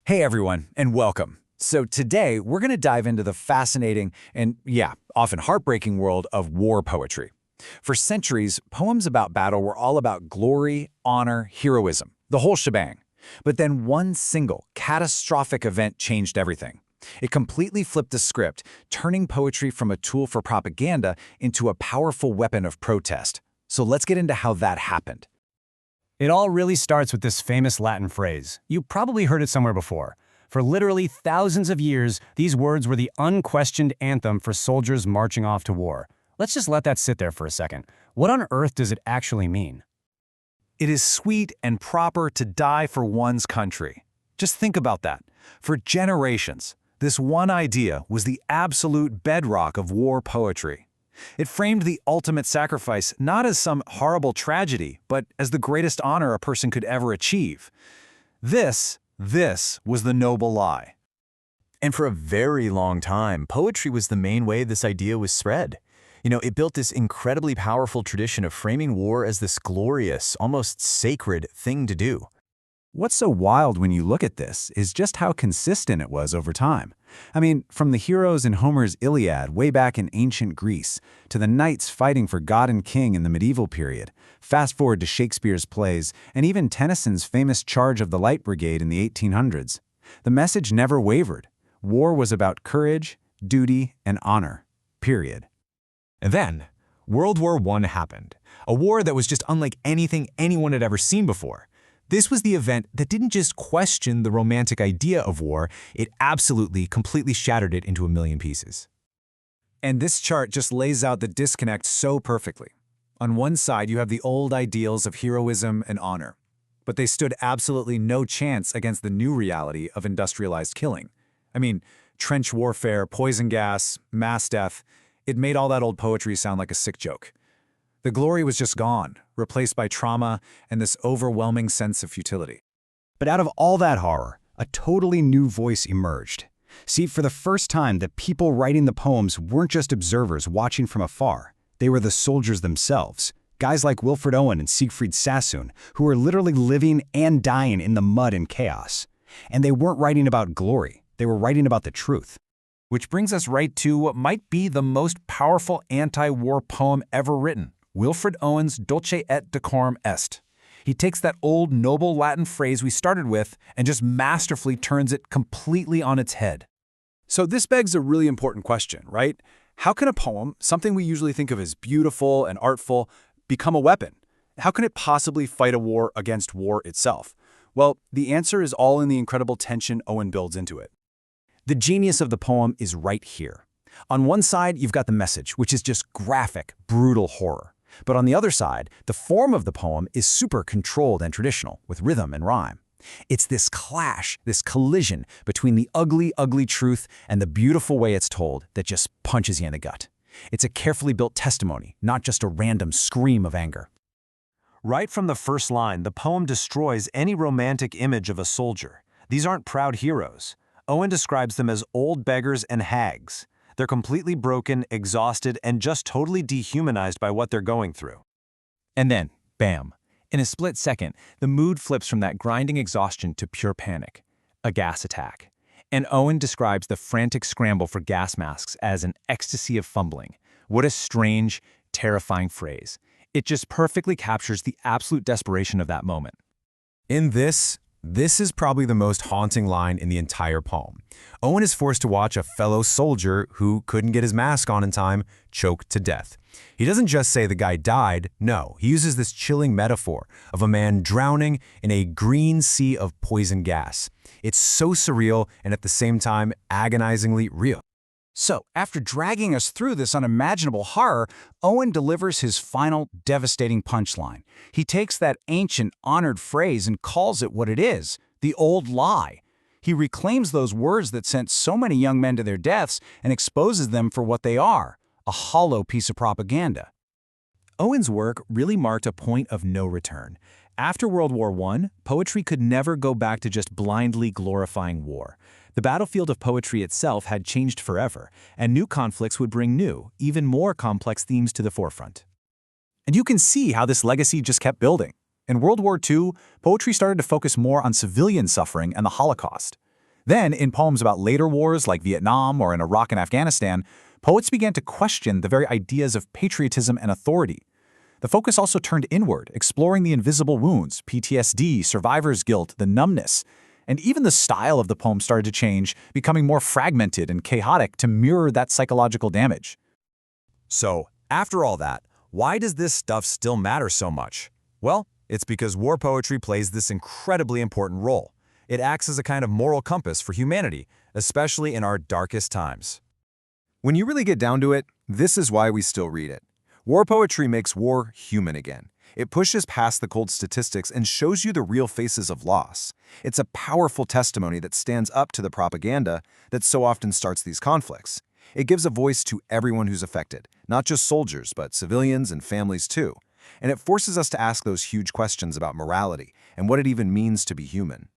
Hey everyone, and welcome. So today, we're going to dive into the fascinating and, yeah, often heartbreaking world of war poetry. For centuries, poems about battle were all about glory, honor, heroism, the whole shebang. But then one single, catastrophic event changed everything. It completely flipped the script, turning poetry from a tool for propaganda into a powerful weapon of protest. So let's get into how that happened. It all really starts with this famous Latin phrase. You probably heard it somewhere before. For literally thousands of years, these words were the unquestioned anthem for soldiers marching off to war. Let's just let that sit there for a second. What on earth does it actually mean? It is sweet and proper to die for one's country. Just think about that. For generations, this one idea was the absolute bedrock of war poetry. It framed the ultimate sacrifice not as some horrible tragedy, but as the greatest honor a person could ever achieve. This was the noble lie. And for a very long time, poetry was the main way this idea was spread. It built this incredibly powerful tradition of framing war as this glorious, almost sacred thing to do. What's so wild when you look at this is just how consistent it was over time. I mean, from the heroes in Homer's Iliad way back in ancient Greece, to the knights fighting for God and king in the medieval period, fast forward to Shakespeare's plays, and even Tennyson's famous Charge of the Light Brigade in the 1800s. The message never wavered. War was about courage, duty, and honor. Period. And then, World War I happened, a war that was just unlike anything anyone had ever seen before. This was the event that didn't just question the romantic idea of war, it absolutely, completely shattered it into a million pieces. And this chart just lays out the disconnect so perfectly. On one side, you have the old ideals of heroism and honor, but they stood absolutely no chance against the new reality of industrialized killing. I mean, trench warfare, poison gas, mass death, it made all that old poetry sound like a sick joke. The glory was just gone, replaced by trauma and this overwhelming sense of futility. But out of all that horror, a totally new voice emerged. See, for the first time, the people writing the poems weren't just observers watching from afar. They were the soldiers themselves. Guys like Wilfred Owen and Siegfried Sassoon, who were literally living and dying in the mud and chaos. And they weren't writing about glory. They were writing about the truth. Which brings us right to what might be the most powerful anti-war poem ever written. Wilfred Owen's Dulce et Decorum Est. He takes that old noble Latin phrase we started with and just masterfully turns it completely on its head. So this begs a really important question, right? How can a poem, something we usually think of as beautiful and artful, become a weapon? How can it possibly fight a war against war itself? Well, the answer is all in the incredible tension Owen builds into it. The genius of the poem is right here. On one side, you've got the message, which is just graphic, brutal horror. But on the other side, the form of the poem is super controlled and traditional, with rhythm and rhyme. It's this clash, this collision between the ugly, ugly truth and the beautiful way it's told that just punches you in the gut. It's a carefully built testimony, not just a random scream of anger. Right from the first line, the poem destroys any romantic image of a soldier. These aren't proud heroes. Owen describes them as old beggars and hags. They're completely broken, exhausted, and just totally dehumanized by what they're going through. And then, bam, in a split second, the mood flips from that grinding exhaustion to pure panic, a gas attack. And Owen describes the frantic scramble for gas masks as an ecstasy of fumbling. What a strange, terrifying phrase. It just perfectly captures the absolute desperation of that moment. In this is probably the most haunting line in the entire poem. Owen is forced to watch a fellow soldier who couldn't get his mask on in time choke to death. He doesn't just say the guy died, no, he uses this chilling metaphor of a man drowning in a green sea of poison gas. It's so surreal and at the same time agonizingly real. So, after dragging us through this unimaginable horror, Owen delivers his final devastating punchline. He takes that ancient, honored phrase and calls it what it is, the old lie. He reclaims those words that sent so many young men to their deaths and exposes them for what they are, a hollow piece of propaganda. Owen's work really marked a point of no return. After World War I, poetry could never go back to just blindly glorifying war. The battlefield of poetry itself had changed forever, and new conflicts would bring new, even more complex themes to the forefront. And you can see how this legacy just kept building. In World War II, poetry started to focus more on civilian suffering and the Holocaust. Then, in poems about later wars like Vietnam or in Iraq and Afghanistan, poets began to question the very ideas of patriotism and authority. The focus also turned inward, exploring the invisible wounds, PTSD, survivor's guilt, the numbness. And even the style of the poem started to change, becoming more fragmented and chaotic to mirror that psychological damage. So, after all that, why does this stuff still matter so much? Well, it's because war poetry plays this incredibly important role. It acts as a kind of moral compass for humanity, especially in our darkest times. When you really get down to it, this is why we still read it. War poetry makes war human again. It pushes past the cold statistics and shows you the real faces of loss. It's a powerful testimony that stands up to the propaganda that so often starts these conflicts. It gives a voice to everyone who's affected, not just soldiers, but civilians and families too. And it forces us to ask those huge questions about morality and what it even means to be human.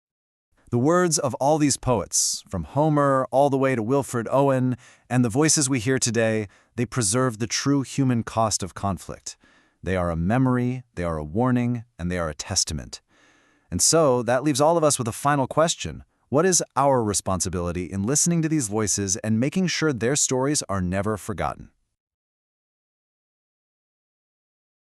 The words of all these poets, from Homer all the way to Wilfred Owen, and the voices we hear today, they preserve the true human cost of conflict. They are a memory, they are a warning, and they are a testament. And so, that leaves all of us with a final question. What is our responsibility in listening to these voices and making sure their stories are never forgotten?